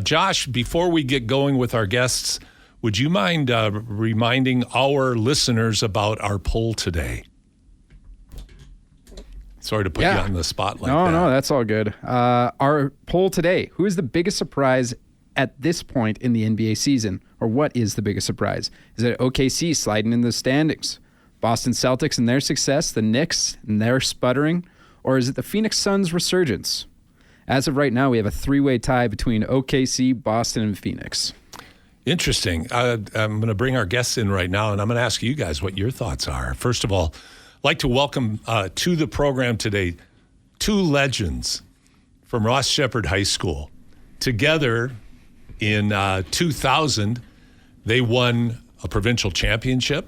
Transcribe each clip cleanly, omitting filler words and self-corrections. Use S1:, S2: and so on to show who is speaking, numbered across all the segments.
S1: Josh, before we get going with our guests, would you mind reminding our listeners about our poll today? Sorry to put you on the spot like that.
S2: No, that's all good. Our poll today, who is the biggest surprise at this point in the NBA season? Or what is the biggest surprise? Is it OKC sliding in the standings? Boston Celtics and their success? The Knicks and their sputtering? Or is it the Phoenix Suns resurgence? As of right now, we have a three-way tie between OKC, Boston, and Phoenix.
S1: Interesting. I'm going to bring our guests in right now, and I'm going to ask you guys what your thoughts are. First of all, I'd like to welcome to the program today two legends from Ross Shepherd High School. Together in 2000, they won a provincial championship.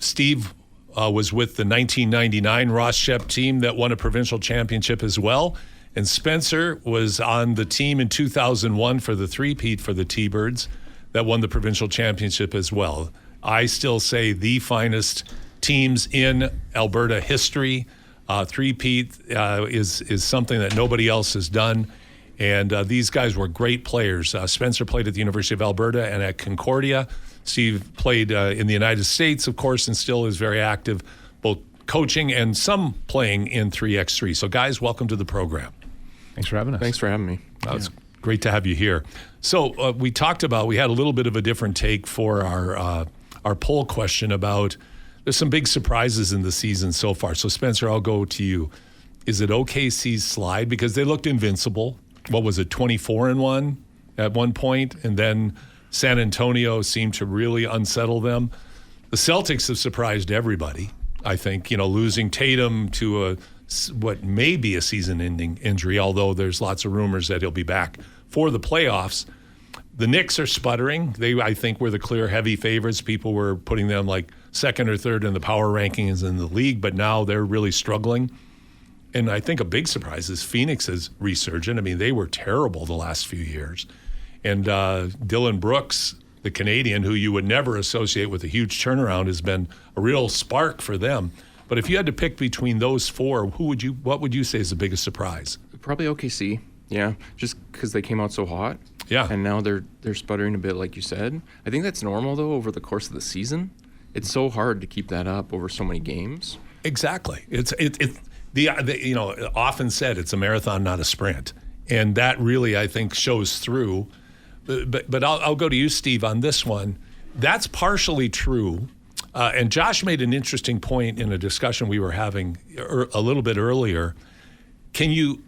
S1: Steve was with the 1999 Ross Shep team that won a provincial championship as well. And Spencer was on the team in 2001 for the three-peat for the T-Birds that won the provincial championship as well. I still say the finest teams in Alberta history. Three-peat is something that nobody else has done. And these guys were great players. Spencer played at the University of Alberta and at Concordia. Steve played in the United States, of course, and still is very active, both coaching and some playing in 3x3. So, guys, welcome to the program.
S3: Thanks for having us.
S4: Thanks for having me.
S1: It's great to have you here. So we talked about, we had a little bit of a different take for our poll question about, there's some big surprises in the season so far. So, Spencer, I'll go to you. Is it OKC's slide? Because they looked invincible. What was it, 24-1 at one point? And then San Antonio seemed to really unsettle them. The Celtics have surprised everybody, I think, losing Tatum to what may be a season-ending injury, although there's lots of rumors that he'll be back for the playoffs. The Knicks are sputtering. They, I think, were the clear heavy favorites. People were putting them like second or third in the power rankings in the league, but now they're really struggling. And I think a big surprise is Phoenix is resurgent. I mean, they were terrible the last few years. And Dylan Brooks, the Canadian, who you would never associate with a huge turnaround, has been a real spark for them. But if you had to pick between those four, what would you say is the biggest surprise?
S4: Probably OKC. Yeah, just because they came out so hot.
S1: Yeah.
S4: And now they're sputtering a bit, like you said. I think that's normal, though, over the course of the season. It's so hard to keep that up over so many games.
S1: Exactly. It's often said it's a marathon, not a sprint. And that really, I think, shows through. But I'll go to you, Steve, on this one. That's partially true. And Josh made an interesting point in a discussion we were having a little bit earlier. Can you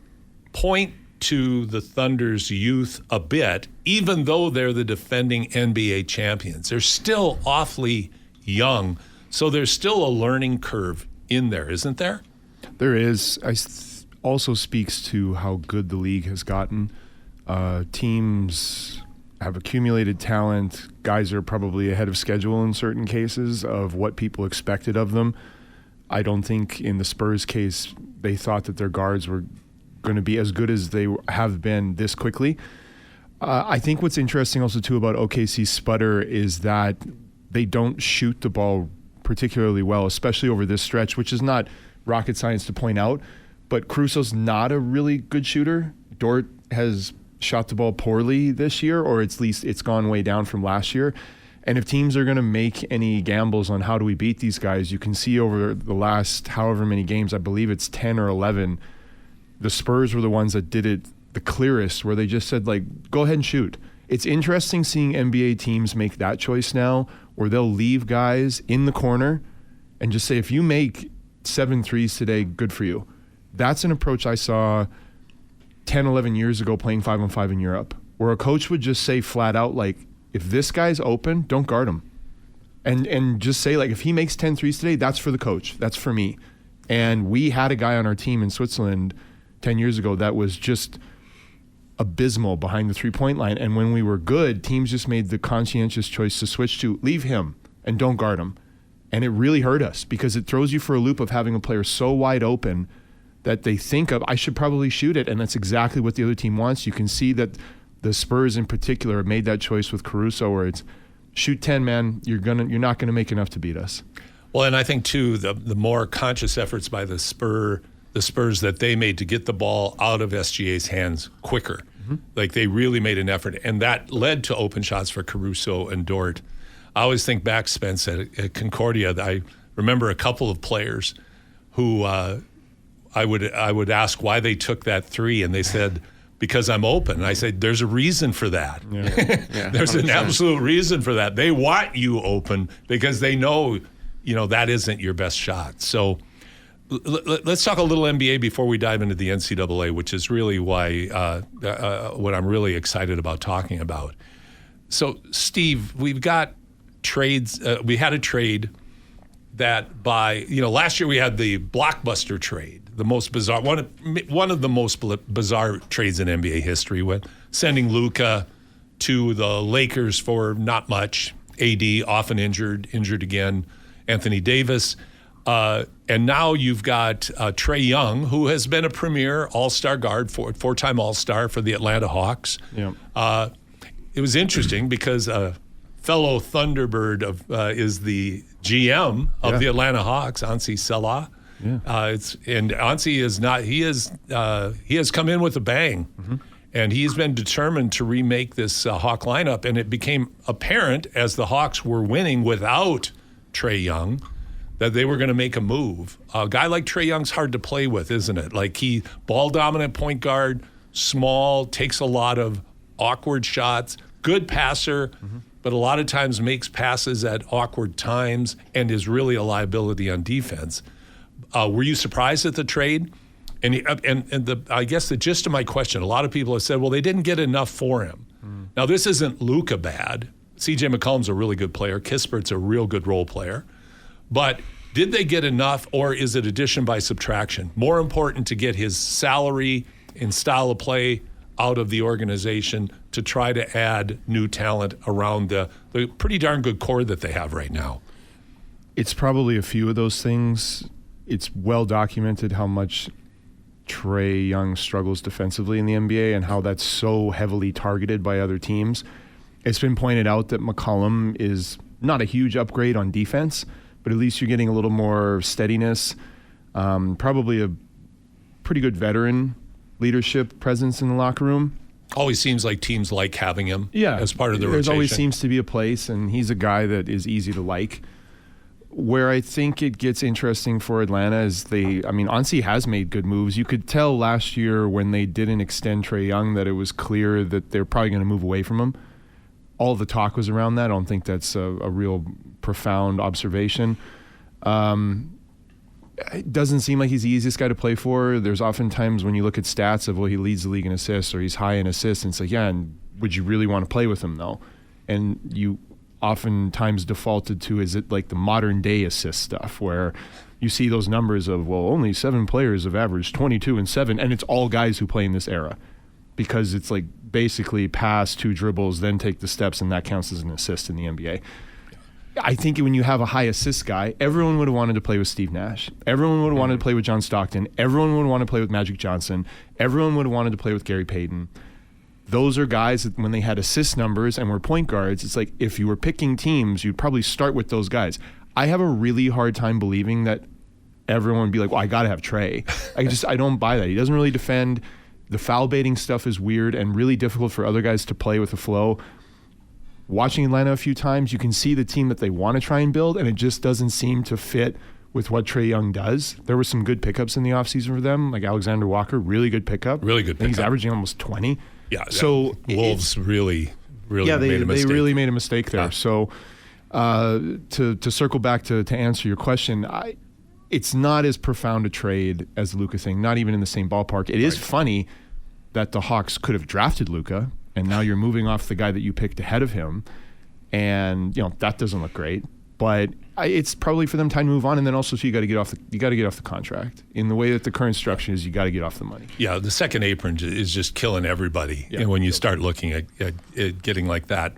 S1: point to the Thunder's youth a bit, even though they're the defending NBA champions? They're still awfully young, so there's still a learning curve in there, isn't there?
S3: There is. Also speaks to how good the league has gotten. Teams have accumulated talent. Guys are probably ahead of schedule in certain cases of what people expected of them. I don't think in the Spurs case they thought that their guards were going to be as good as they have been this quickly. I think what's interesting also too about OKC's sputter is that they don't shoot the ball particularly well, especially over this stretch, which is not rocket science to point out. But Caruso's not a really good shooter. Dort has shot the ball poorly this year, or at least it's gone way down from last year. And if teams are going to make any gambles on how do we beat these guys, you can see over the last however many games, I believe it's 10 or 11, the Spurs were the ones that did it the clearest, where they just said, like, go ahead and shoot. It's interesting seeing NBA teams make that choice now, where they'll leave guys in the corner and just say, if you make 7 threes today, good for you. That's an approach I saw 10, 11 years ago playing 5-on-5 in Europe, where a coach would just say flat out, like, if this guy's open, don't guard him. And just say, like, if he makes 10 threes today, that's for the coach. That's for me. And we had a guy on our team in Switzerland 10 years ago that was just abysmal behind the three-point line. And when we were good, teams just made the conscientious choice to switch to leave him and don't guard him. And it really hurt us because it throws you for a loop of having a player so wide open that they think of, I should probably shoot it, and that's exactly what the other team wants. You can see that the Spurs in particular have made that choice with Caruso, where it's shoot 10, man. You're not gonna make enough to beat us.
S1: Well, and I think too the more conscious efforts by the Spurs that they made to get the ball out of SGA's hands quicker. Like they really made an effort, and that led to open shots for Caruso and Dort. I always think back, Spence, at Concordia. I remember a couple of players who I would ask why they took that three, and they said, because I'm open. And I said, there's a reason for that.
S4: Yeah,
S1: There's an
S4: 100%.
S1: absolute reason for that. They want you open because they know, that isn't your best shot. So let's talk a little NBA before we dive into the NCAA, which is really why what I'm really excited about talking about. So, Steve, we've got trades. We had a trade that last year we had the blockbuster trade, the most bizarre, one of the most bizarre trades in NBA history, with sending Luka to the Lakers for not much. AD often injured again. Anthony Davis. And now you've got Trae Young, who has been a premier all-star guard, four-time all-star for the Atlanta Hawks.
S3: Yeah.
S1: It was interesting because fellow Thunderbird is the GM of the Atlanta Hawks, Ansi Salah.
S3: Yeah.
S1: And Ansi is not. He has come in with a bang, and he's been determined to remake this Hawk lineup. And it became apparent as the Hawks were winning without Trae Young that they were going to make a move. A guy like Trae Young's hard to play with, isn't it? Like he ball dominant point guard, small, takes a lot of awkward shots, good passer, but a lot of times makes passes at awkward times and is really a liability on defense. Were you surprised at the trade? I guess the gist of my question, a lot of people have said, well, they didn't get enough for him. Now, this isn't Luka bad. C.J. McCollum's a really good player. Kispert's a real good role player. But did they get enough, or is it addition by subtraction? More important to get his salary and style of play out of the organization to try to add new talent around the pretty darn good core that they have right now.
S3: It's probably a few of those things. It's well documented how much Trae Young struggles defensively in the NBA and how that's so heavily targeted by other teams. It's been pointed out that McCollum is not a huge upgrade on defense, but at least you're getting a little more steadiness, probably a pretty good veteran leadership presence in the locker room.
S1: Always seems like teams like having him as part of the rotation.
S3: There's always seems to be a place, and he's a guy that is easy to like. Where I think it gets interesting for Atlanta is Ansi has made good moves. You could tell last year when they didn't extend Trae Young that it was clear that they're probably going to move away from him. All the talk was around that. I don't think that's a real profound observation. It doesn't seem like he's the easiest guy to play for. There's often times when you look at stats of, well, he leads the league in assists or he's high in assists, and it's like, yeah, and would you really want to play with him, though? And you oftentimes defaulted to, is it like the modern day assist stuff where you see those numbers of, well, only 7 players have averaged 22 and 7, and it's all guys who play in this era because it's like basically pass 2 dribbles, then take the steps, and that counts as an assist in the NBA. I think when you have a high assist guy, everyone would have wanted to play with Steve Nash. Everyone would have wanted to play with John Stockton. Everyone would have wanted to play with Magic Johnson. Everyone would have wanted to play with Gary Payton. Those are guys that when they had assist numbers and were point guards, it's like if you were picking teams, you'd probably start with those guys. I have a really hard time believing that everyone would be like, well, I got to have Trae. I don't buy that. He doesn't really defend. The foul baiting stuff is weird and really difficult for other guys to play with the flow. Watching Atlanta a few times, you can see the team that they want to try and build, and it just doesn't seem to fit with what Trae Young does. There were some good pickups in the offseason for them, like Alexander Walker, really good pickup.
S1: Really good
S3: I think he's
S1: pickup.
S3: averaging almost 20.
S1: Yeah.
S3: So
S1: Wolves really made a
S3: they
S1: mistake.
S3: really made a mistake there.
S1: Yeah.
S3: So to circle back to answer your question, it's not as profound a trade as the Luka thing, not even in the same ballpark. It is funny that the Hawks could have drafted Luka, and now you're moving off the guy that you picked ahead of him, and that doesn't look great. But it's probably for them time to move on, and then also so you got to get off the contract. In the way that the current structure is, you got to get off the money.
S1: Yeah, the second apron is just killing everybody.
S3: Yeah.
S1: And when you start looking at it getting like that,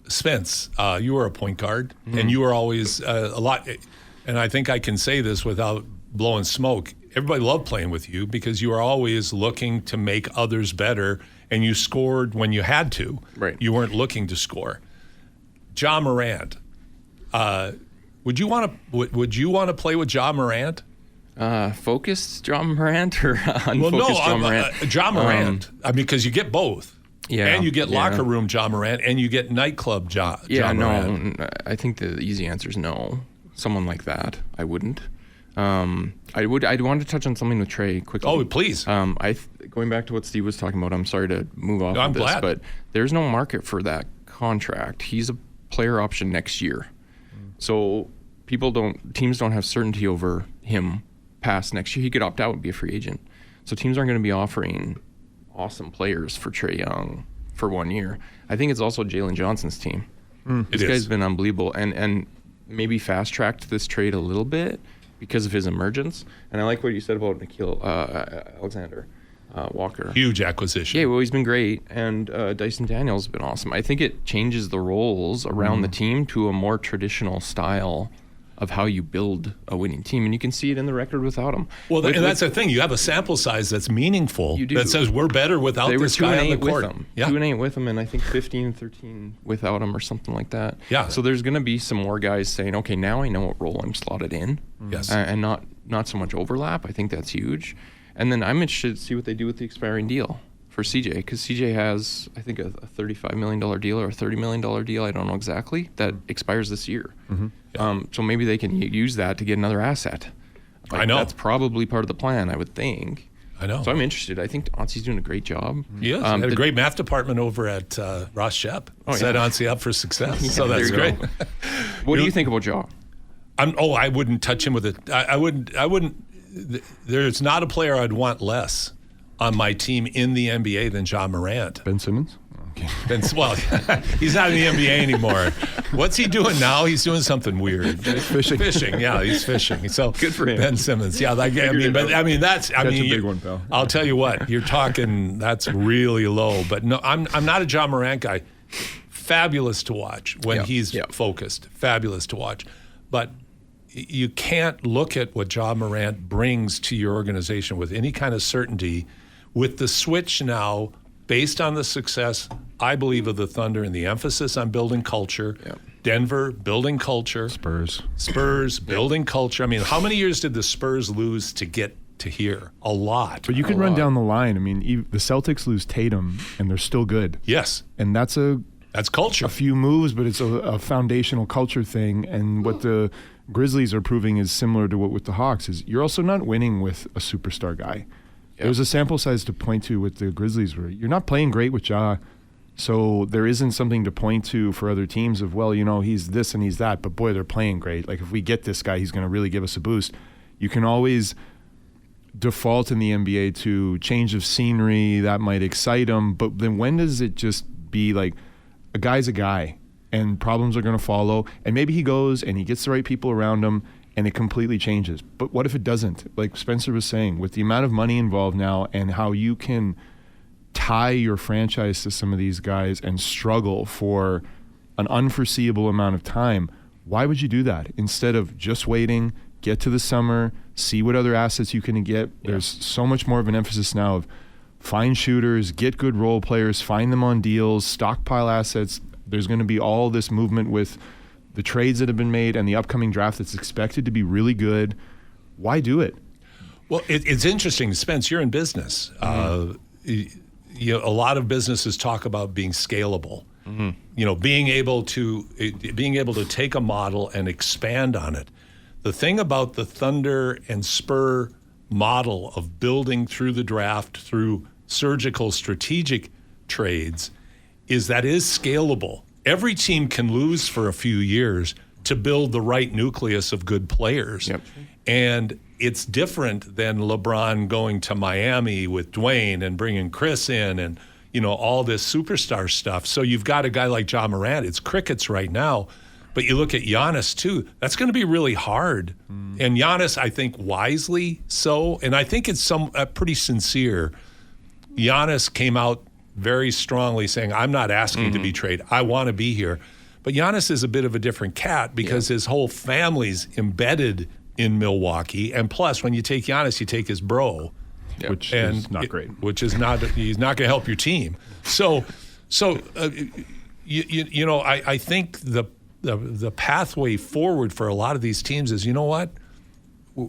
S1: Spence, you were a point guard, and you were always a lot. And I think I can say this without blowing smoke. Everybody loved playing with you because you were always looking to make others better, and you scored when you had to.
S4: Right.
S1: You weren't looking to score. Ja Morant. Would you want to play with Ja Morant?
S4: Focused John Morant or unfocused
S1: Well, no,
S4: John Morant?
S1: John Morant. I mean, because you get both.
S4: Yeah,
S1: And you get
S4: yeah.
S1: locker room John Morant, and you get nightclub John Morant.
S4: No. I think the easy answer is no. Someone like that, I wouldn't. I'd want to touch on something with Trey quickly.
S1: Oh, please.
S4: Going back to what Steve was talking about, I'm sorry to move off
S1: No, I'm
S4: of this,
S1: glad.
S4: but there's no market for that contract. He's a player option next year. So teams don't have certainty over him past next year. He could opt out and be a free agent. So teams aren't going to be offering awesome players for Trae Young for 1 year. I think it's also Jalen Johnson's team. This guy's been unbelievable and maybe fast-tracked this trade a little bit because of his emergence. And I like what you said about Nikhil Alexander Walker.
S1: Huge acquisition.
S4: Yeah, well, he's been great, and Dyson Daniels has been awesome. I think it changes the roles around the team to a more traditional style of how you build a winning team, and you can see it in the record without him.
S1: Well, and that's the thing. You have a sample size that's meaningful.
S4: You do.
S1: That says we're better without
S4: They were
S1: this guy on the
S4: 2-8
S1: court.
S4: with him.
S1: Yeah.
S4: 2-8 with him, and I think 15-13 without him, or something like that.
S1: Yeah.
S4: So there's going to be some more guys saying, "Okay, now I know what role I'm slotted in."
S1: Yes.
S4: And not so much overlap. I think that's huge. And then I'm interested to see what they do with the expiring deal for CJ, because CJ has, I think, a $35 million deal or a $30 million deal. I don't know exactly, that expires this year. So maybe they can use that to get another asset.
S1: I know.
S4: That's probably part of the plan, I would think.
S1: I know.
S4: So I'm interested. I think Auncey's doing a great job.
S1: He is. Had a great math department over at Ross Shep. Set Auncey up for success. So that's
S4: there you
S1: great.
S4: go. What do you think about Jaw?
S1: I wouldn't touch him with it. I wouldn't. There's not a player I'd want less on my team in the NBA than John Morant.
S3: Ben Simmons? Okay.
S1: Well, he's not in the NBA anymore. What's he doing now? He's doing something weird.
S3: Fishing.
S1: Fishing, yeah, he's fishing. So
S4: Good for him.
S1: Ben Simmons. Yeah, that's.
S3: That's a big one, pal.
S1: I'll tell you what, you're talking. That's really low. But no, I'm not a John Morant guy. Fabulous to watch when he's focused. Fabulous to watch, but you can't look at what John Morant brings to your organization with any kind of certainty. With the switch now, based on the success, I believe, of the Thunder and the emphasis on building culture, Denver building culture, Spurs building culture. I mean, how many years did the Spurs lose to get to here? A lot.
S3: But you can run down the line. I mean, the Celtics lose Tatum, and they're still good.
S1: Yes,
S3: And that's
S1: culture.
S3: a few moves, but it's a foundational culture thing. And what the Grizzlies are proving is similar to what with the Hawks is you're also not winning with a superstar guy. There's a sample size to point to with the Grizzlies where you're not playing great with Ja. So there isn't something to point to for other teams of, well, he's this and he's that, but boy, they're playing great. Like if we get this guy, he's going to really give us a boost. You can always default in the NBA to change of scenery that might excite them, but then when does it just be like a guy's a guy and problems are going to follow, and maybe he goes and he gets the right people around him and it completely changes. But what if it doesn't? Like Spencer was saying, with the amount of money involved now and how you can tie your franchise to some of these guys and struggle for an unforeseeable amount of time, why would you do that? Instead of just waiting, get to the summer, see what other assets you can get. There's so much more of an emphasis now of find shooters, get good role players, find them on deals, stockpile assets. There's going to be all this movement with the trades that have been made and the upcoming draft that's expected to be really good. Why do it?
S1: Well, it's interesting, Spence. You're in business. A lot of businesses talk about being scalable. Being able to take a model and expand on it. The thing about the Thunder and Spur model of building through the draft, through surgical strategic trades, is that is scalable. Every team can lose for a few years to build the right nucleus of good players.
S4: Yep.
S1: And it's different than LeBron going to Miami with Dwayne and bringing Chris in and, all this superstar stuff. So you've got a guy like John Morant. It's crickets right now. But you look at Giannis, too. That's going to be really hard. And Giannis, I think, wisely so. And I think it's pretty sincere. Giannis came out very strongly saying, I'm not asking to be traded. I want to be here. But Giannis is a bit of a different cat because his whole family's embedded in Milwaukee. And plus, when you take Giannis, you take his bro.
S3: Which is not great.
S1: Which is not, he's not going to help your team. I think the pathway forward for a lot of these teams is, you know what?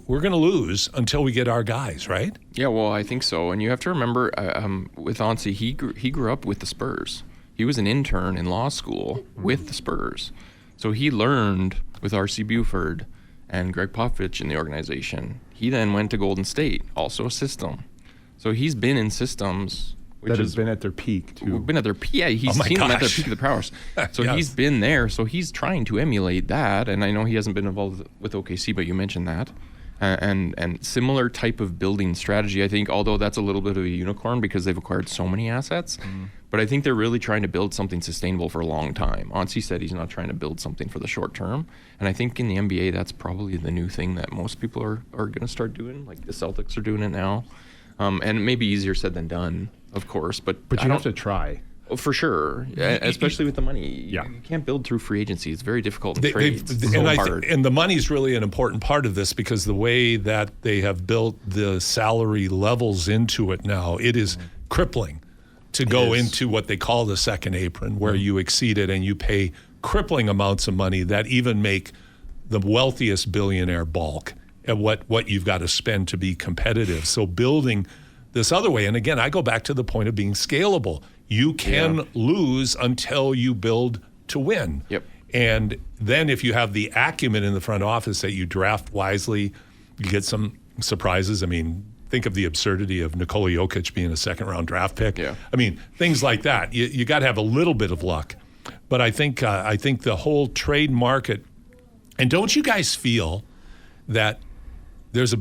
S1: we're going to lose until we get our guys, right?
S4: Yeah, well, I think so. And you have to remember, with Ansi, he grew up with the Spurs. He was an intern in law school with the Spurs. So he learned with R.C. Buford and Greg Popovich in the organization. He then went to Golden State, also a system. So he's been in systems
S3: That has been at their peak, too.
S4: been at their peak. Yeah, he's
S1: my
S4: seen them at their
S1: gosh.
S4: peak of the powers. So
S1: Yes.
S4: he's been there. So he's trying to emulate that. And I know he hasn't been involved with OKC, but you mentioned that. And similar type of building strategy, I think, although that's a little bit of a unicorn because they've acquired so many assets. But I think they're really trying to build something sustainable for a long time. Ansi said he's not trying to build something for the short term. And I think in the NBA, that's probably the new thing that most people are going to start doing. Like the Celtics are doing it now. And it may be easier said than done, of course. But
S3: But you have to try.
S4: Oh, for sure, especially with the money.
S3: Yeah.
S4: You can't build through free agency. It's very difficult in
S1: They've-
S4: trades. It's so hard.
S1: and the money's really an important part of this because the way that they have built the salary levels into it now, it is crippling to go into what they call the second apron, where you exceed it and you pay crippling amounts of money that even make the wealthiest billionaire balk at what you've got to spend to be competitive. So building this other way, and again, I go back to the point of being scalable. You can lose until you build to win.
S4: Yep.
S1: And then if you have the acumen in the front office that you draft wisely, you get some surprises. I mean, think of the absurdity of Nikola Jokic being a second-round draft pick.
S4: Yeah.
S1: I mean, things like that. You got to have a little bit of luck. But I think the whole trade market, and don't you guys feel that there's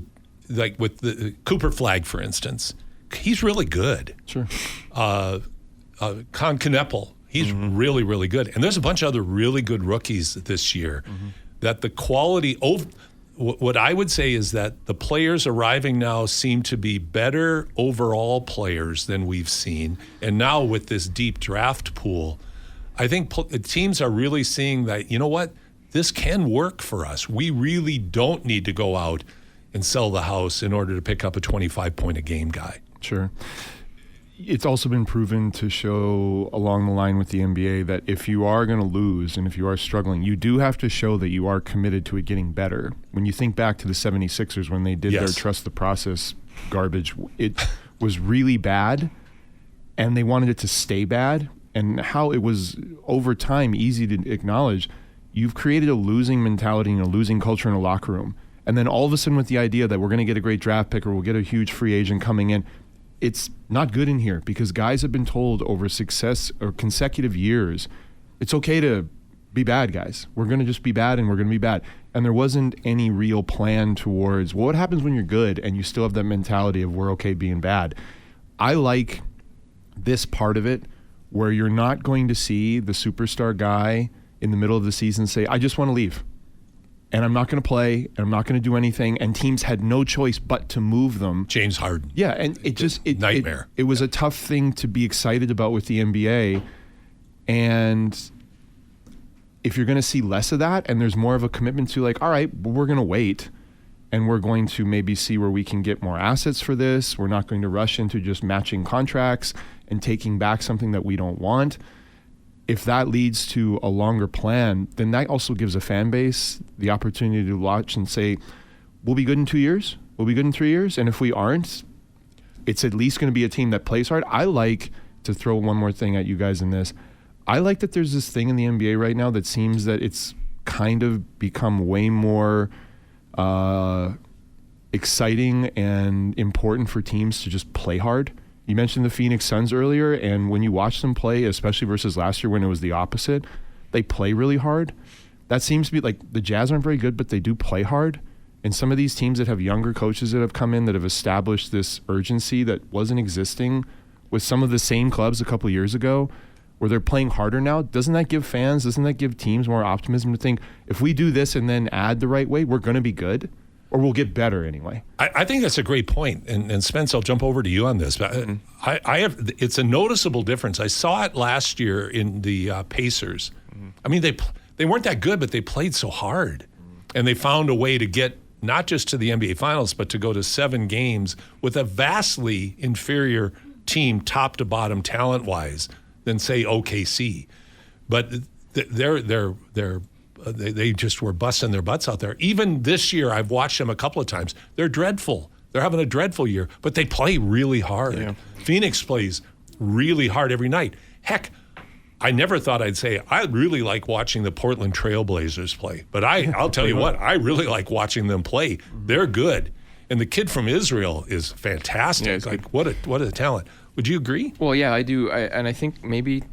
S1: like with the Cooper Flag, for instance, he's really good.
S3: Sure.
S1: Con Kneppel, he's really, really good. And there's a bunch of other really good rookies this year that the quality what I would say is that the players arriving now seem to be better overall players than we've seen. And now with this deep draft pool, I think teams are really seeing that, you know what, this can work for us. We really don't need to go out and sell the house in order to pick up a 25-point-a-game guy.
S3: Sure. It's also been proven to show along the line with the NBA that if you are going to lose and if you are struggling, you do have to show that you are committed to it getting better. When you think back to the 76ers when they did their trust the process garbage, it was really bad and they wanted it to stay bad. And how it was over time easy to acknowledge, you've created a losing mentality and a losing culture in a locker room. And then all of a sudden with the idea that we're going to get a great draft pick or we'll get a huge free agent coming in, it's not good in here because guys have been told over success or consecutive years, it's okay to be bad, guys. We're going to just be bad and we're going to be bad. And there wasn't any real plan towards, well, what happens when you're good and you still have that mentality of we're okay being bad. I like this part of it where you're not going to see the superstar guy in the middle of the season say, I just want to leave. And I'm not going to play, and I'm not going to do anything. And teams had no choice but to move them.
S1: James Harden.
S3: Yeah, and it
S1: nightmare.
S3: It was a tough thing to be excited about with the NBA. And if you're going to see less of that, and there's more of a commitment to like, all right, well, we're going to wait, and we're going to maybe see where we can get more assets for this. We're not going to rush into just matching contracts and taking back something that we don't want. If that leads to a longer plan, then that also gives a fan base the opportunity to watch and say, we'll be good in 2 years, we'll be good in 3 years, and if we aren't, it's at least going to be a team that plays hard. I like to throw one more thing at you guys in this. I like that there's this thing in the NBA right now that seems that it's kind of become way more exciting and important for teams to just play hard. You mentioned the Phoenix Suns earlier, and when you watch them play, especially versus last year when it was the opposite, they play really hard. That seems to be like the Jazz aren't very good, but they do play hard. And some of these teams that have younger coaches that have come in that have established this urgency that wasn't existing with some of the same clubs a couple of years ago where they're playing harder now, doesn't that give teams more optimism to think if we do this and then add the right way, we're going to be good? Or we'll get better anyway.
S1: I think that's a great point. And Spence, I'll jump over to you on this. It's a noticeable difference. I saw it last year in the Pacers. I mean, they weren't that good, but they played so hard. And they found a way to get not just to the NBA Finals, but to go to 7 games with a vastly inferior team, top to bottom, talent-wise, than, say, OKC. But their They just were busting their butts out there. Even this year, I've watched them a couple of times. They're dreadful. They're having a dreadful year, but they play really hard.
S4: Yeah.
S1: Phoenix plays really hard every night. Heck, I never thought I'd say I really like watching the Portland Trailblazers play, but I'll tell you what, I really like watching them play. They're good, and the kid from Israel is fantastic.
S4: Yeah, he's
S1: like what a talent. Would you agree?
S4: Well, yeah, I do. And I think maybe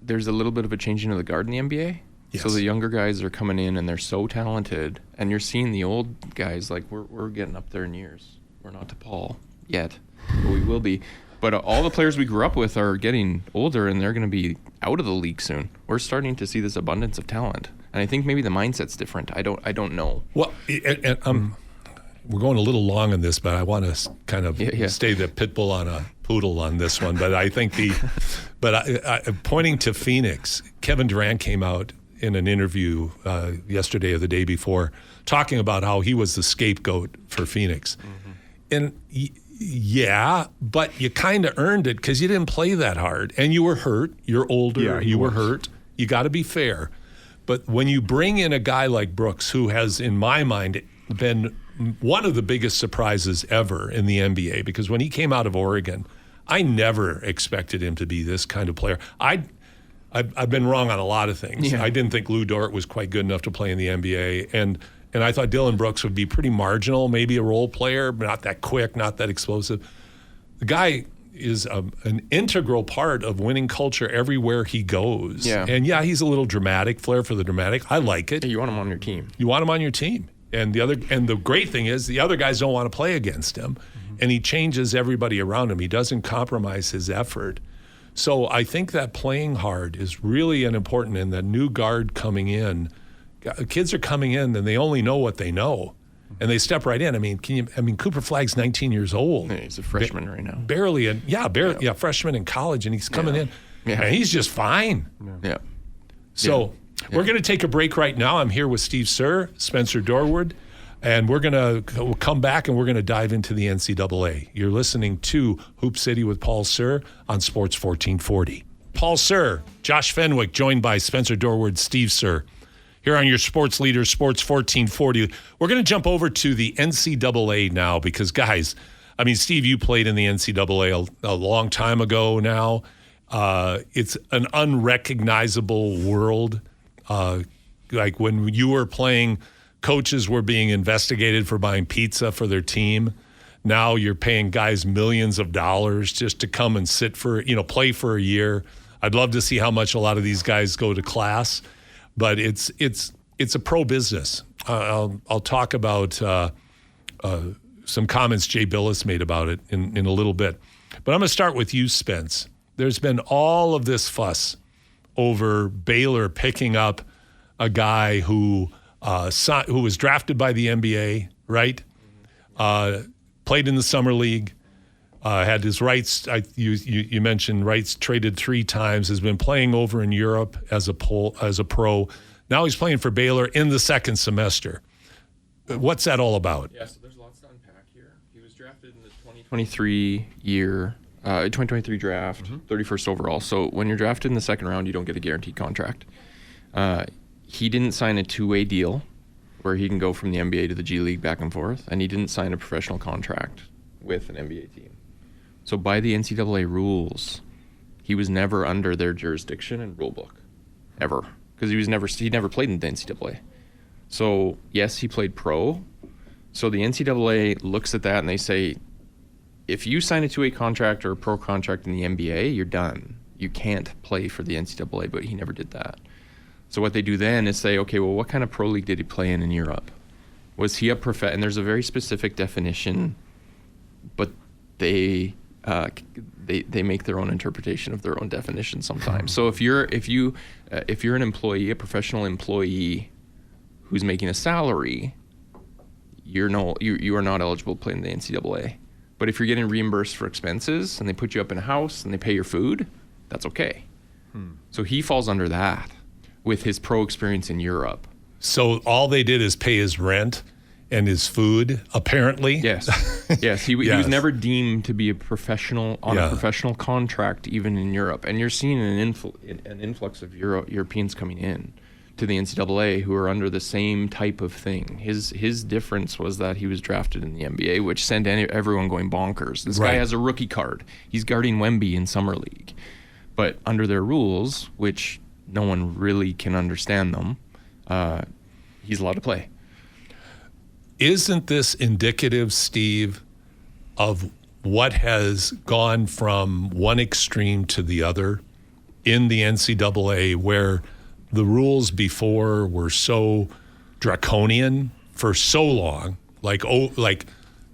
S4: there's a little bit of a change into the guard in the NBA.
S1: Yes.
S4: So the younger guys are coming in and they're so talented, and you're seeing the old guys, like we're getting up there in years. We're not to Paul yet, but we will be. But all the players we grew up with are getting older, and they're going to be out of the league soon. We're starting to see this abundance of talent, and I think maybe the mindset's different. I don't know.
S1: Well, we're going a little long on this, but I want to kind of stay the pit bull on a poodle on this one. But I think pointing to Phoenix, Kevin Durant came out in an interview yesterday or the day before talking about how he was the scapegoat for Phoenix. And yeah, but you kind of earned it because you didn't play that hard. And you were hurt. You're older.
S3: Yeah,
S1: you were hurt. You got to be fair. But when you bring in a guy like Brooks, who has, in my mind, been one of the biggest surprises ever in the NBA, because when he came out of Oregon, I never expected him to be this kind of player. I've been wrong on a lot of things.
S4: Yeah.
S1: I didn't think Lou Dort was quite good enough to play in the NBA, and I thought Dylan Brooks would be pretty marginal, maybe a role player, but not that quick, not that explosive. The guy is an integral part of winning culture everywhere he goes.
S4: Yeah.
S1: And yeah, he's a little dramatic, flair for the dramatic. I like it.
S4: Hey, you want him on your team.
S1: You want him on your team. And the great thing is the other guys don't want to play against him. And he changes everybody around him. He doesn't compromise his effort. So I think that playing hard is really an important, and the new guard coming in, kids are coming in and they only know what they know. And they step right in. I mean, Cooper Flagg's 19 years old.
S4: Yeah, he's a freshman right now.
S1: Barely, freshman in college, and he's coming in.
S4: Yeah.
S1: And he's just fine.
S4: Yeah.
S1: So we're going to take a break right now. I'm here with Steve Sir, Spencer Dorward, and we're going to come back and we're going to dive into the NCAA. You're listening to Hoop City with Paul Sir on Sports 1440. Paul Sir, Josh Fenwick, joined by Spencer Dorward, Steve Sir. Here on your sports leader, Sports 1440. We're going to jump over to the NCAA now because, guys, I mean, Steve, you played in the NCAA a long time ago now. It's an unrecognizable world. Like when you were playing, coaches were being investigated for buying pizza for their team. Now you're paying guys millions of dollars just to come and play for a year. I'd love to see how much a lot of these guys go to class. But it's a pro business. I'll talk about some comments Jay Billis made about it in a little bit. But I'm going to start with you, Spence. There's been all of this fuss over Baylor picking up a guy who was drafted by the NBA, right? Played in the summer league, had his rights. You mentioned rights traded 3 times. Has been playing over in Europe as a pro. Now he's playing for Baylor in the second semester. What's that all about?
S4: Yeah, so there's lots to unpack here. He was drafted in the 2023 draft, 31st overall. So when you're drafted in the second round, you don't get a guaranteed contract. He didn't sign a 2-way deal where he can go from the NBA to the G League back and forth, and he didn't sign a professional contract with an NBA team. So by the NCAA rules, he was never under their jurisdiction and rule book, ever, because he never played in the NCAA. So yes, he played pro. So the NCAA looks at that and they say, if you sign a 2-way contract or a pro contract in the NBA, you're done. You can't play for the NCAA, but he never did that. So what they do then is say, okay, well, what kind of pro league did he play in Europe? Was he a and there's a very specific definition, but they make their own interpretation of their own definition sometimes. So if you're an employee, a professional employee who's making a salary, you are not eligible to play in the NCAA. But if you're getting reimbursed for expenses and they put you up in a house and they pay your food, that's okay. So he falls under that with his pro experience in Europe.
S1: So all they did is pay his rent and his food, apparently?
S4: Yes. Yes. He was never deemed to be a professional on a professional contract, even in Europe. And you're seeing an influx of Europeans coming in to the NCAA who are under the same type of thing. His difference was that he was drafted in the NBA, which sent everyone going bonkers. This guy has a rookie card. He's guarding Wemby in Summer League. But under their rules, which no one really can understand them, he's allowed to play.
S1: Isn't this indicative, Steve, of what has gone from one extreme to the other in the NCAA, where the rules before were so draconian for so long, like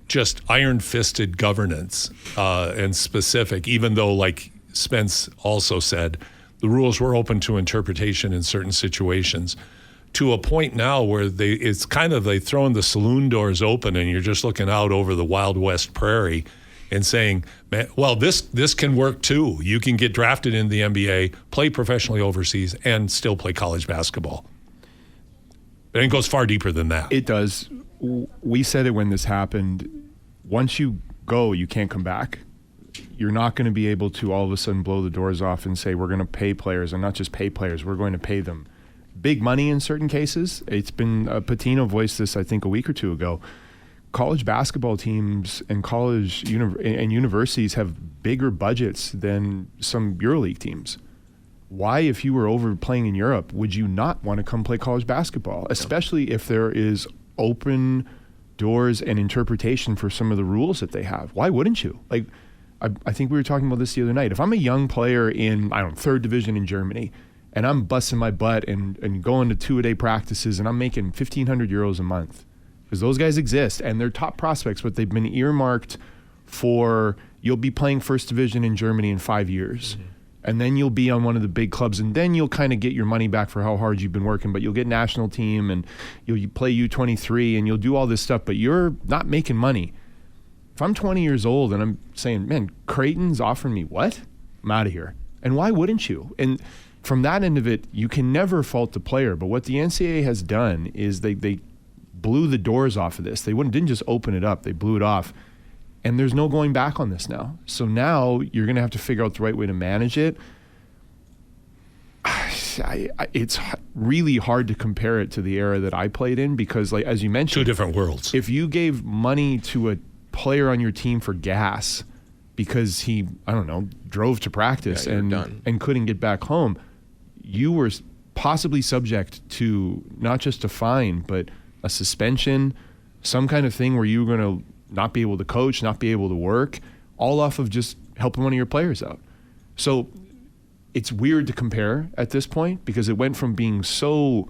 S1: just iron-fisted governance and specific, even though, like Spence also said, the rules were open to interpretation in certain situations, to a point now where it's kind of they throwing the saloon doors open and you're just looking out over the Wild West prairie and saying, man, well, this can work too. You can get drafted in the NBA, play professionally overseas, and still play college basketball. And it goes far deeper than that.
S3: It does. We said it when this happened. Once you go, you can't come back. You're not going to be able to all of a sudden blow the doors off and say, we're going to pay players, and not just pay players, we're going to pay them big money in certain cases. It's been, Patino voiced this, I think, a week or two ago. College basketball teams and and universities have bigger budgets than some EuroLeague teams. Why, if you were over playing in Europe, would you not want to come play college basketball, especially if there is open doors and interpretation for some of the rules that they have? Why wouldn't you? Like, I think we were talking about this the other night. If I'm a young player in, I don't know, third division in Germany, and I'm busting my butt and going to two-a-day practices, and I'm making 1,500 euros a month, because those guys exist, and they're top prospects, but they've been earmarked for, you'll be playing first division in Germany in 5 years. Mm-hmm. And then you'll be on one of the big clubs, and then you'll kind of get your money back for how hard you've been working, but you'll get national team, and you'll play U23, and you'll do all this stuff, but you're not making money. If I'm 20 years old and I'm saying, man, Creighton's offering me what? I'm out of here. And why wouldn't you? And from that end of it, you can never fault the player, but what the NCAA has done is they blew the doors off of this. They didn't just open it up, they blew it off. And there's no going back on this now. So now you're going to have to figure out the right way to manage it. It's really hard to compare it to the era that I played in because, like as you mentioned,
S1: two different worlds.
S3: If you gave money to a player on your team for gas because he, I don't know, drove to practice and couldn't get back home, you were possibly subject to not just a fine, but a suspension, some kind of thing where you were going to not be able to coach, not be able to work, all off of just helping one of your players out. So it's weird to compare at this point because it went from being so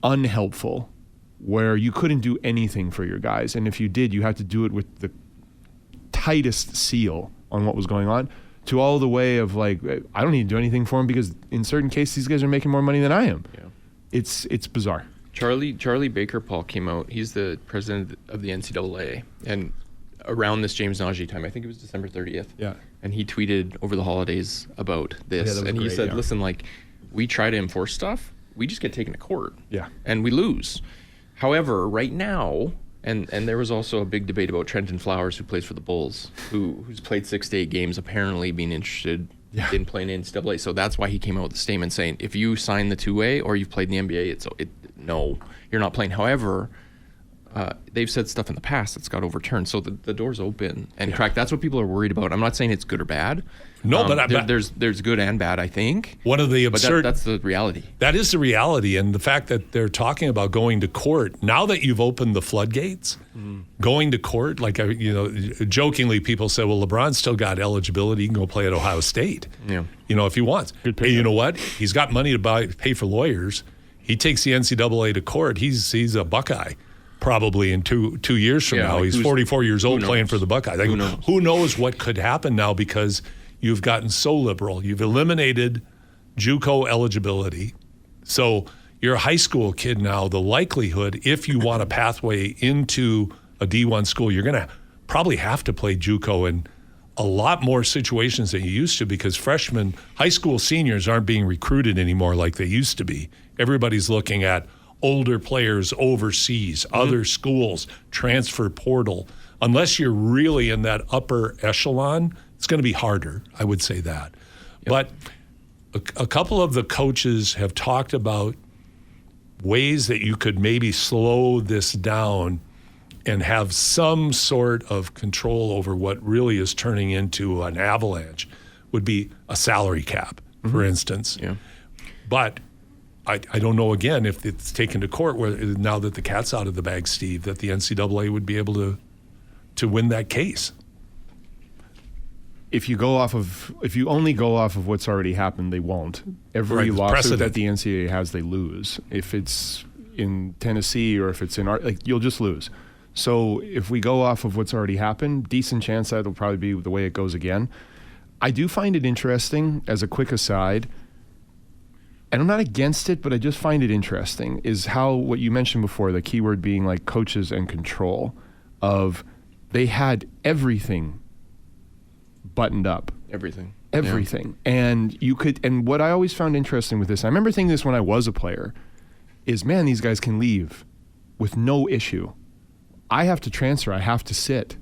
S3: unhelpful where you couldn't do anything for your guys. And if you did, you had to do it with the tightest seal on what was going on, to all the way of like, I don't need to do anything for them because in certain cases, these guys are making more money than I am. Yeah. It's bizarre.
S4: Charlie Baker-Paul came out. He's the president of the NCAA, and around this James Najee time, I think it was December 30th.
S3: Yeah.
S4: And he tweeted over the holidays about this, and he said, "Listen, like, we try to enforce stuff, we just get taken to court, and we lose. However, right now, and there was also a big debate about Trenton Flowers, who plays for the Bulls, who's played 6 to 8 games, apparently being interested." In playing in NCAA. So that's why he came out with the statement saying, if you sign the two-way or you've played in the NBA, no, you're not playing. However, they've said stuff in the past that's got overturned. So the door's open and cracked. That's what people are worried about. I'm not saying it's good or bad.
S1: No, but
S4: there's good and bad, I think.
S1: One of the absurd.
S4: But that's the reality.
S1: That is the reality, and the fact that they're talking about going to court now that you've opened the floodgates, going to court. Like jokingly, people say, "Well, LeBron's still got eligibility; he can go play at Ohio State, if he wants." Hey, you know what? He's got money to pay for lawyers. He takes the NCAA to court. He's a Buckeye. Probably in two years from now. He's 44 years old playing for the Buckeyes. Who knows what could happen now because you've gotten so liberal. You've eliminated JUCO eligibility. So you're a high school kid now. The likelihood, if you want a pathway into a D1 school, you're going to probably have to play JUCO in a lot more situations than you used to because freshmen, high school seniors aren't being recruited anymore like they used to be. Everybody's looking at older players overseas, other schools, transfer portal. Unless you're really in that upper echelon, it's going to be harder, I would say that. Yep. But a couple of the coaches have talked about ways that you could maybe slow this down and have some sort of control over what really is turning into an avalanche would be a salary cap, for instance.
S4: Yeah.
S1: But I don't know, again, if it's taken to court where now that the cat's out of the bag, Steve, that the NCAA would be able to win that case.
S3: If you only go off of what's already happened, they won't. Every
S1: Right,
S3: lawsuit
S1: precedent.
S3: that the NCAA has, they lose. If it's in Tennessee or if it's in you'll just lose. So if we go off of what's already happened, decent chance that'll probably be the way it goes again. I do find it interesting, as a quick aside, and I'm not against it, but I just find it interesting, is how what you mentioned before, the keyword being like coaches and control, of they had everything buttoned up.
S4: Everything.
S3: And and what I always found interesting with this, I remember thinking this when I was a player, is man, these guys can leave with no issue. I have to transfer, I have to sit.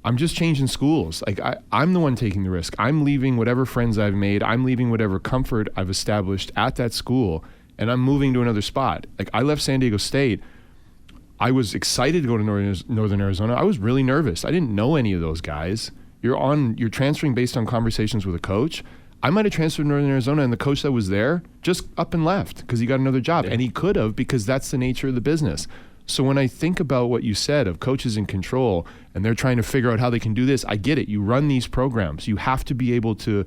S3: I'm just changing schools. Like I'm the one taking the risk. I'm leaving whatever friends I've made. I'm leaving whatever comfort I've established at that school, and I'm moving to another spot. Like I left San Diego State. I was excited to go to Northern Arizona. I was really nervous. I didn't know any of those guys. You're transferring based on conversations with a coach. I might have transferred to Northern Arizona, and the coach that was there just up and left because he got another job.
S4: Yeah.
S3: And he could have, because that's the nature of the business. So when I think about what you said of coaches in control and they're trying to figure out how they can do this, I get it. You run these programs. You have to be able to,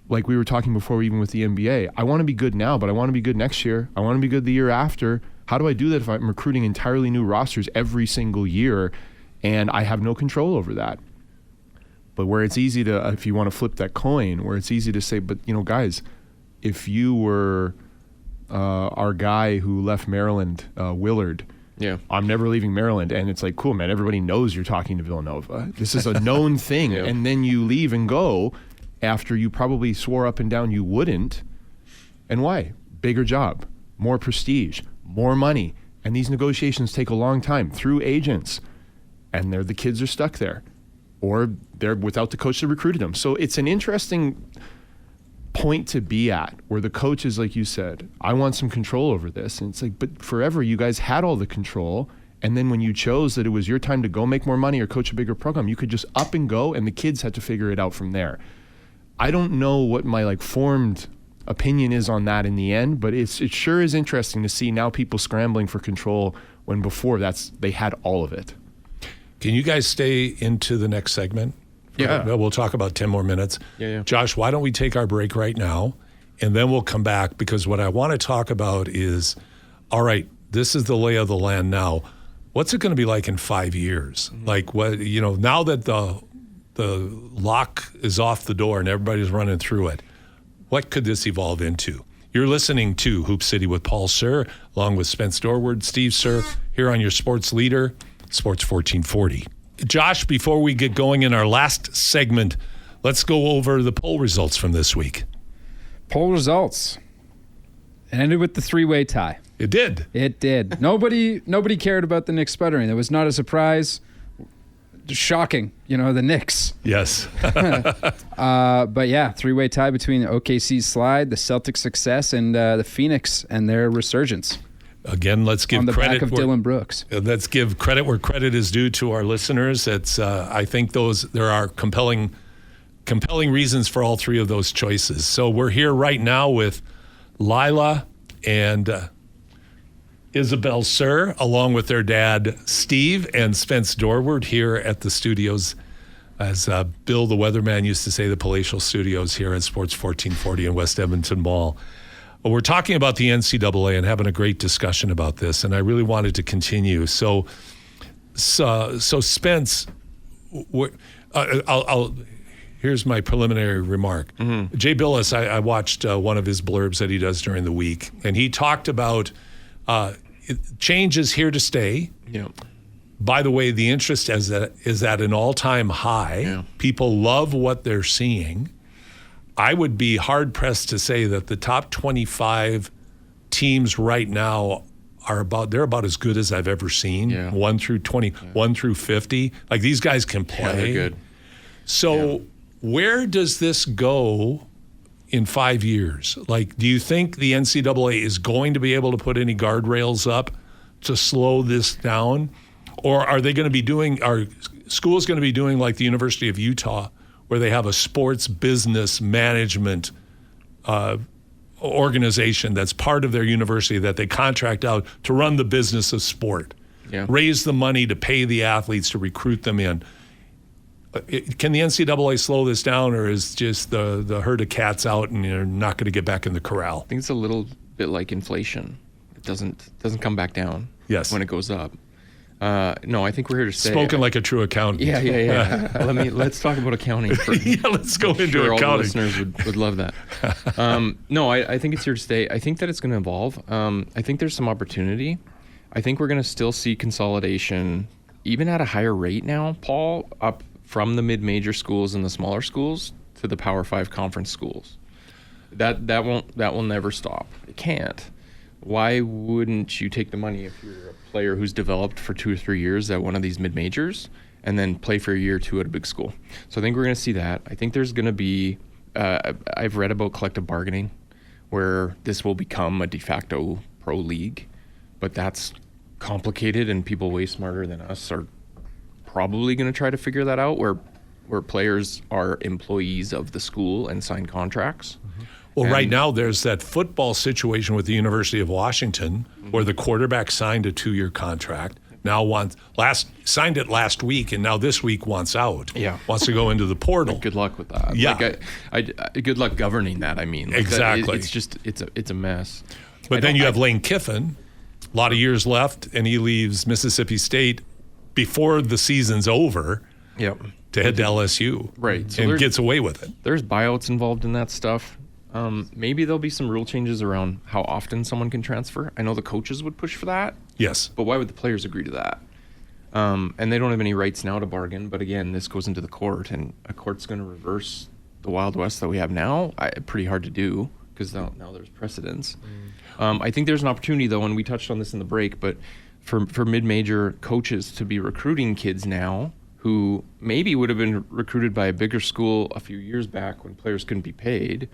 S3: like we were talking before, even with the NBA, I want to be good now, but I want to be good next year. I want to be good the year after. How do I do that if I'm recruiting entirely new rosters every single year and I have no control over that? But where it's easy to, if you want to flip that coin, where it's easy to say, but guys, if you were our guy who left Maryland, Willard,
S4: Yeah.
S3: I'm never leaving Maryland. And it's like, cool, man, everybody knows you're talking to Villanova. This is a known thing.
S4: Yeah.
S3: And then you leave and go after you probably swore up and down you wouldn't. And why? Bigger job, more prestige, more money. And these negotiations take a long time through agents. And the kids are stuck there. Or they're without the coach that recruited them. So it's an interesting point to be at, where the coach is, like you said, I want some control over this. And it's like, but forever you guys had all the control. And then when you chose that it was your time to go make more money or coach a bigger program, you could just up and go, and the kids had to figure it out from there. I don't know what my formed opinion is on that in the end, but it sure is interesting to see now people scrambling for control when before they had all of it.
S1: Can you guys stay into the next segment?
S4: Yeah.
S1: We'll talk about 10 more minutes.
S4: Yeah.
S1: Josh, why don't we take our break right now, and then we'll come back, because what I want to talk about is, all right, this is the lay of the land now. What's it going to be like in 5 years?
S4: Mm-hmm.
S1: Like, what, now that the lock is off the door and everybody's running through it, what could this evolve into? You're listening to Hoop City with Paul Sir, along with Spence Dorward, Steve Sir, here on your sports leader, Sports 1440. Josh, before we get going in our last segment, let's go over the poll results from this week.
S2: Poll results. It ended with the three-way tie.
S1: It did.
S2: It did. Nobody cared about the Knicks sputtering. That was not a surprise. Shocking, the Knicks.
S1: Yes.
S2: But yeah, three-way tie between the OKC's slide, the Celtics' success, and the Phoenix and their resurgence.
S1: Again, let's give
S2: on the
S1: credit
S2: back of Dylan Brooks.
S1: Let's give credit where credit is due to our listeners. It's I think there are compelling reasons for all three of those choices. So we're here right now with Lila and Isabel Sir, along with their dad Steve and Spence Dorward, here at the studios, as Bill the weatherman used to say, the palatial studios here at Sports 1440 in West Edmonton Mall. We're talking about the NCAA and having a great discussion about this, and I really wanted to continue. So Spence, here's my preliminary remark. Mm-hmm. Jay Billis, I watched one of his blurbs that he does during the week, and he talked about change is here to stay.
S4: Yeah.
S1: By the way, the interest is at an all-time high.
S4: Yeah.
S1: People love what they're seeing. I would be hard-pressed to say that the top 25 teams right now they're about as good as I've ever seen.
S4: Yeah.
S1: 1 through 20, 1 through 50. Like, these guys can play.
S4: Yeah, they're good.
S1: So where does this go in 5 years? Like, do you think the NCAA is going to be able to put any guardrails up to slow this down? Or are schools going to be doing like the University of Utah, where they have a sports business management organization that's part of their university that they contract out to run the business of sport, raise the money to pay the athletes to recruit them in? Can the NCAA slow this down, or is just the herd of cats out and you're not going to get back in the corral?
S4: I think it's a little bit like inflation. It doesn't come back down when it goes up. No, I think we're here to stay.
S1: Spoken like a true accountant.
S4: Yeah. Let's talk about accounting.
S1: Let's go into
S4: sure
S1: accounting.
S4: All the listeners would love that. No, I think it's here to stay. I think that it's going to evolve. I think there's some opportunity. I think we're going to still see consolidation, even at a higher rate now, Paul, up from the mid-major schools and the smaller schools to the Power 5 conference schools. That will never stop. It can't. Why wouldn't you take the money if you're a player who's developed for 2 or 3 years at one of these mid-majors and then play for a year or two at a big school? So I think we're going to see that. I think there's going to be, I've read about collective bargaining where this will become a de facto pro league, but that's complicated, and people way smarter than us are probably going to try to figure that out, where players are employees of the school and sign contracts.
S1: Well, right now there's that football situation with the University of Washington where the quarterback signed a 2-year contract. Now signed it last week, and now this week wants out.
S4: Yeah.
S1: Wants to go into the portal.
S4: Good luck with that.
S1: Yeah.
S4: Good luck governing that. I mean,
S1: exactly.
S4: It's a mess.
S1: But then you have Lane Kiffin, a lot of years left, and he leaves Mississippi State before the season's over.
S4: Yep.
S1: To head to LSU.
S4: Right. So
S1: and gets away with it.
S4: There's buyouts involved in that stuff. Maybe there'll be some rule changes around how often someone can transfer. I know the coaches would push for that.
S1: Yes.
S4: But why would the players agree to that? And they don't have any rights now to bargain. But again, this goes into the court, and a court's going to reverse the Wild West that we have now. Pretty hard to do because now there's precedence. I think there's an opportunity, though, and we touched on this in the break, but for mid-major coaches to be recruiting kids now who maybe would have been recruited by a bigger school a few years back when players couldn't be paid,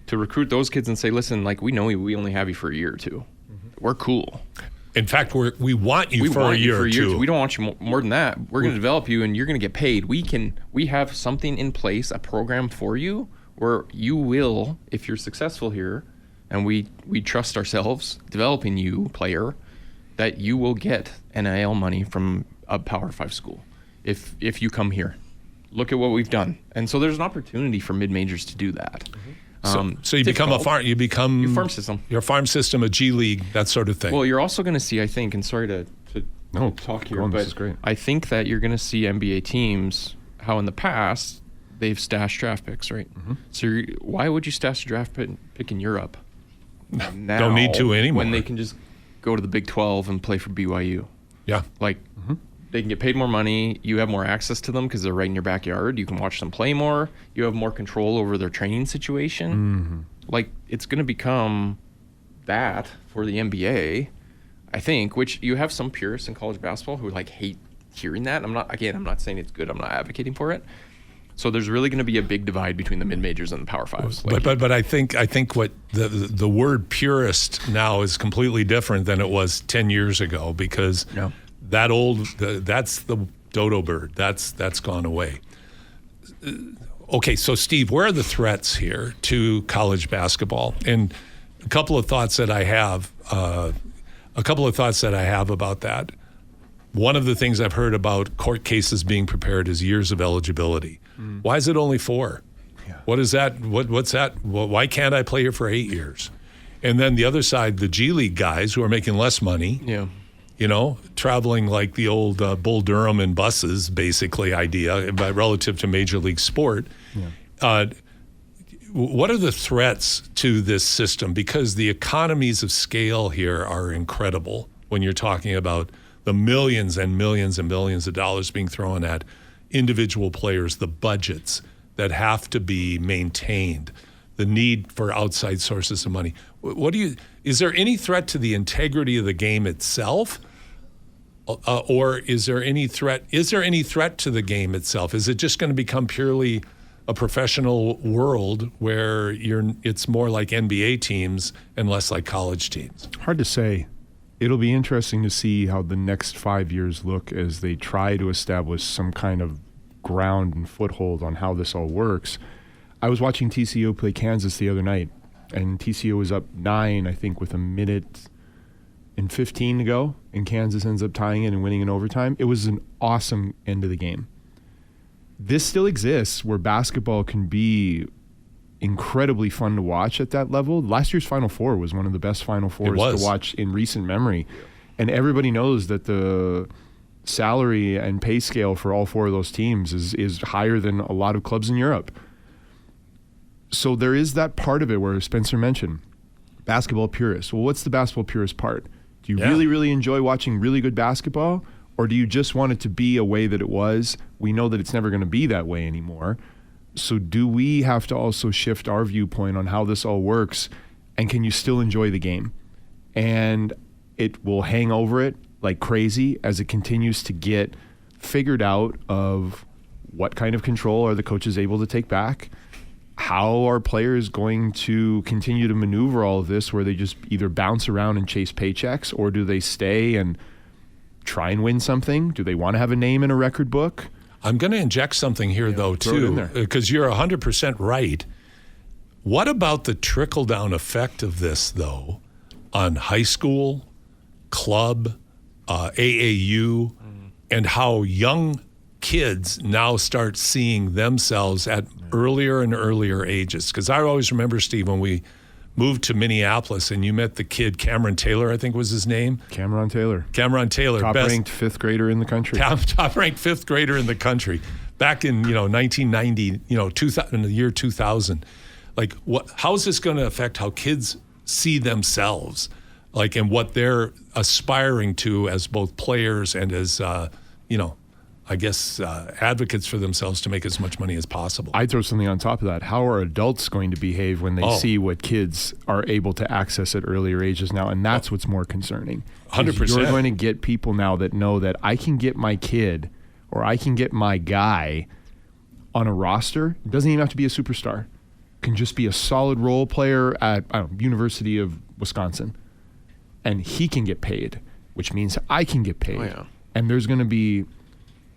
S4: to recruit those kids and say, listen, like, we know we only have you for a year or two. We're cool.
S1: In fact, we want you for a year or two.
S4: We don't want you more than that. We're going to develop you, and you're going to get paid. We have something in place, a program for you, where you will, if you're successful here, and we trust ourselves developing you, player, that you will get NIL money from a Power 5 school if you come here. Look at what we've done. And so there's an opportunity for mid-majors to do that.
S1: So you become a farm. You become
S4: your farm system.
S1: Your farm system, a G League, that sort of thing.
S4: Well, you're also going to see, I think, and sorry to talk here, but
S3: this is great.
S4: I think that you're going to see NBA teams how in the past they've stashed draft picks, right? So why would you stash a draft pick in Europe? Now,
S1: don't need to anymore
S4: when they can just go to the Big 12 and play for BYU.
S1: Yeah,
S4: like they can get paid more money. You have more access to them because they're right in your backyard. You can watch them play more. You have more control over their training situation. Like, it's going to become that for the NBA, I think, which you have some purists in college basketball who like hate hearing that. I'm not saying it's good. I'm not advocating for it. So there's really going to be a big divide between the mid-majors and the Power 5s.
S1: But I think what the word purist now is completely different than it was 10 years ago, because that's the dodo bird. That's gone away. Okay, so Steve, where are the threats here to college basketball? And a couple of thoughts that I have about that. One of the things I've heard about court cases being prepared is years of eligibility. Why is it only 4? Yeah. What is that? What's that? Well, why can't I play here for 8 years? And then the other side, the G League guys who are making less money.
S4: Yeah.
S1: You know, traveling like the old Bull Durham in buses, basically, idea, but relative to Major League Sport. Yeah. What are the threats to this system? Because the economies of scale here are incredible when you're talking about the millions and millions and millions of dollars being thrown at individual players, the budgets that have to be maintained, the need for outside sources of money. Is there any threat to the integrity of the game itself? Or is there any threat to the game itself? Is it just going to become purely a professional world where it's more like NBA teams and less like college teams?
S3: Hard to say. It'll be interesting to see how the next 5 years look as they try to establish some kind of ground and foothold on how this all works. I was watching TCU play Kansas the other night, and TCU was up 9, I think, with 1:15 to go, and Kansas ends up tying it and winning in overtime. It was an awesome end of the game. This still exists where basketball can be incredibly fun to watch at that level. Last year's Final Four was one of the best Final Fours to watch in recent memory. And everybody knows that the salary and pay scale for all 4 of those teams is higher than a lot of clubs in Europe. So there is that part of it where Spencer mentioned basketball purists. Well, what's the basketball purist part? Do you really, really enjoy watching really good basketball? Or do you just want it to be a way that it was? We know that it's never going to be that way anymore. So do we have to also shift our viewpoint on how this all works? And can you still enjoy the game? And it will hang over it like crazy as it continues to get figured out of what kind of control are the coaches able to take back? How are players going to continue to maneuver all of this where they just either bounce around and chase paychecks, or do they stay and try and win something? Do they want to have a name in a record book?
S1: I'm going to inject something here, though, too, because you're 100% right. What about the trickle-down effect of this, though, on high school, club, AAU, and how young kids now start seeing themselves at earlier and earlier ages? Because I always remember, Steve, when we moved to Minneapolis and you met the kid, Cameron Taylor, I think was his name.
S3: Cameron Taylor.
S1: Top-ranked
S3: 5th grader in the country.
S1: Top-ranked 5th grader in the country. Back in, 1990, 2000, in the year 2000. Like, how is this going to affect how kids see themselves? Like, and what they're aspiring to as both players and as, advocates for themselves to make as much money as possible.
S3: I'd throw something on top of that. How are adults going to behave when they see what kids are able to access at earlier ages now? And that's what's more concerning.
S1: 100%.
S3: You're going to get people now that know that I can get my kid or I can get my guy on a roster. It doesn't even have to be a superstar. It can just be a solid role player at University of Wisconsin. And he can get paid, which means I can get paid.
S4: Oh, yeah.
S3: And there's going to be,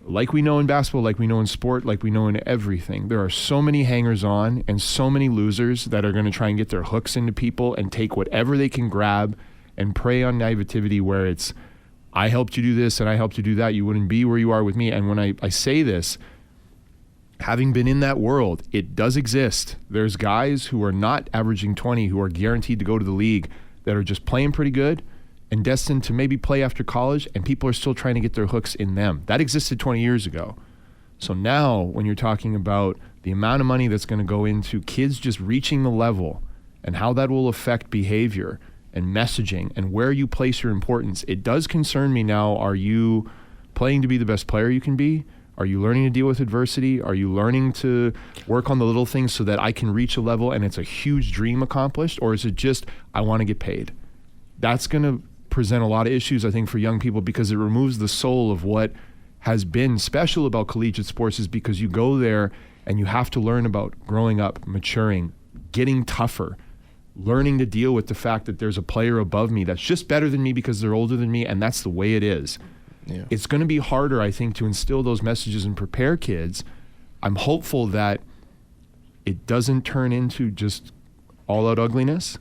S3: like we know in basketball, like we know in sport, like we know in everything, there are so many hangers-on and so many losers that are going to try and get their hooks into people and take whatever they can grab and prey on naivety where it's, I helped you do this and I helped you do that. You wouldn't be where you are with me. And when I say this, having been in that world, it does exist. There's guys who are not averaging 20 who are guaranteed to go to the league that are just playing pretty good and destined to maybe play after college, and people are still trying to get their hooks in them. That existed 20 years ago. So now when you're talking about the amount of money that's going to go into kids just reaching the level and how that will affect behavior and messaging and where you place your importance, it does concern me now. Are you playing to be the best player you can be? Are you learning to deal with adversity? Are you learning to work on the little things so that I can reach a level and it's a huge dream accomplished? Or is it just, I want to get paid? That's going to present a lot of issues, I think, for young people, because it removes the soul of what has been special about collegiate sports, is because you go there and you have to learn about growing up, maturing, getting tougher, learning to deal with the fact that there's a player above me that's just better than me because they're older than me, and that's the way it is. Yeah. It's going to be harder, I think, to instill those messages and prepare kids. I'm hopeful that it doesn't turn into just all-out ugliness.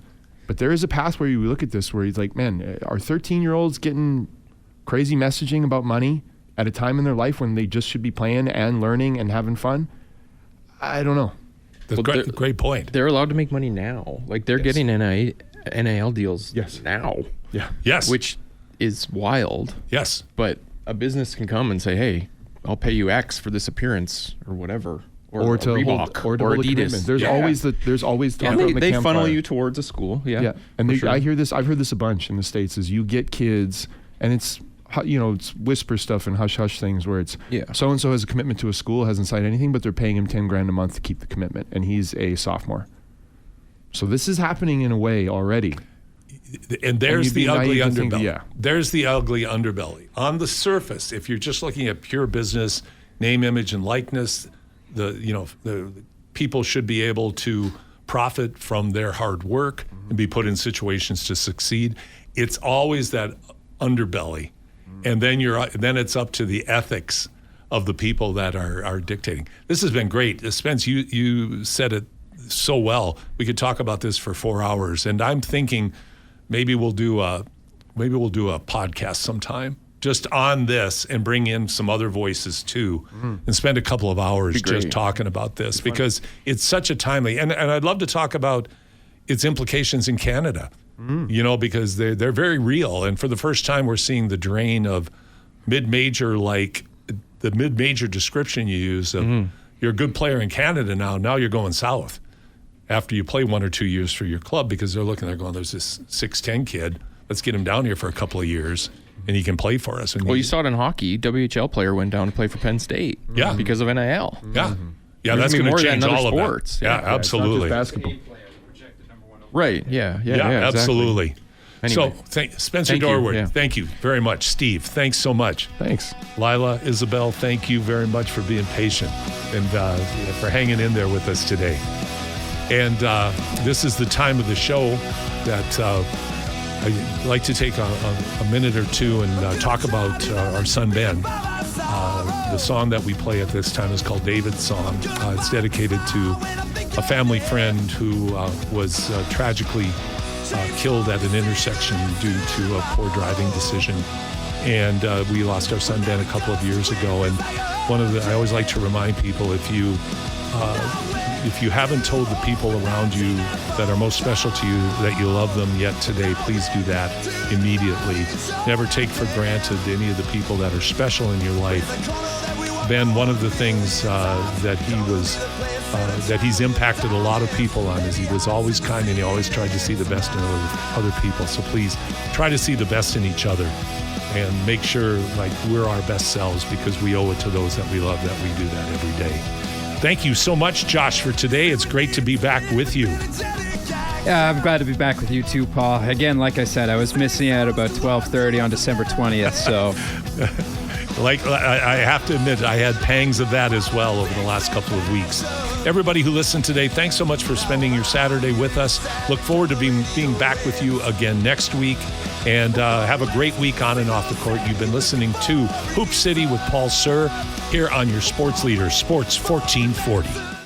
S3: But there is a path where you look at this where he's like, man, are 13-year-olds getting crazy messaging about money at a time in their life when they just should be playing and learning and having fun? I don't know.
S1: That's great point.
S4: They're allowed to make money now. Like, they're getting NIL deals now.
S3: Yeah.
S1: Yes.
S4: Which is wild.
S1: Yes.
S4: But a business can come and say, hey, I'll pay you X for this appearance or whatever.
S3: Or to
S4: Reebok,
S3: hold, or
S4: Adidas.
S3: There's always talk about the
S4: they
S3: campfire.
S4: funnel you towards a school. Yeah.
S3: And I hear this. I've heard this a bunch in the States. Is you get kids, and it's it's whisper stuff and hush hush things where it's so and so has a commitment to a school, hasn't signed anything, but they're paying him $10,000 a month to keep the commitment, and he's a sophomore. So this is happening in a way already.
S1: And there's the ugly underbelly. There's the ugly underbelly. On the surface, if you're just looking at pure business, name, image, and likeness, the people should be able to profit from their hard work and be put in situations to succeed. It's always that underbelly. And then it's up to the ethics of the people that are dictating. This has been great. Spence, you said it so well. We could talk about this for 4 hours. And I'm thinking maybe we'll do a podcast sometime just on this and bring in some other voices too and spend a couple of hours just talking about this because it's such a timely, and I'd love to talk about its implications in Canada, because they're very real. And for the first time, we're seeing the drain of mid-major, like the mid-major description you use of you're a good player in Canada now you're going south after you play 1 or 2 years for your club because they're going, there's this 6'10" kid. Let's get him down here for a couple of years, and he can play for us. And
S4: you saw it in hockey. WHL player went down to play for Penn State because of NIL.
S1: Yeah. Yeah, that's going to change all
S4: sports.
S1: of that. Yeah, absolutely.
S3: It's not just basketball.
S4: Right, yeah, exactly.
S1: Absolutely.
S4: Anyway,
S1: So, Spencer Dorward, thank you very much. Steve, thanks so much.
S3: Thanks.
S1: Lila, Isabel, thank you very much for being patient and for hanging in there with us today. And this is the time of the show that I'd like to take a minute or two and talk about our son, Ben. The song that we play at this time is called David's Song. It's dedicated to a family friend who was tragically killed at an intersection due to a poor driving decision. And we lost our son Ben a couple of years ago. And I always like to remind people, if you haven't told the people around you that are most special to you that you love them yet today, please do that immediately. Never take for granted any of the people that are special in your life. Ben, one of the things that he's impacted a lot of people on is he was always kind and he always tried to see the best in other people. So please try to see the best in each other and make sure we're our best selves because we owe it to those that we love that we do that every day. Thank you so much, Josh, for today. It's great to be back with you.
S2: Yeah, I'm glad to be back with you too, Paul. Again, like I said, I was missing out about 12:30 on December 20th, so...
S1: I have to admit, I had pangs of that as well over the last couple of weeks. Everybody who listened today, thanks so much for spending your Saturday with us. Look forward to being back with you again next week. And have a great week on and off the court. You've been listening to Hoop City with Paul Sir here on your Sports Leader, Sports 1440.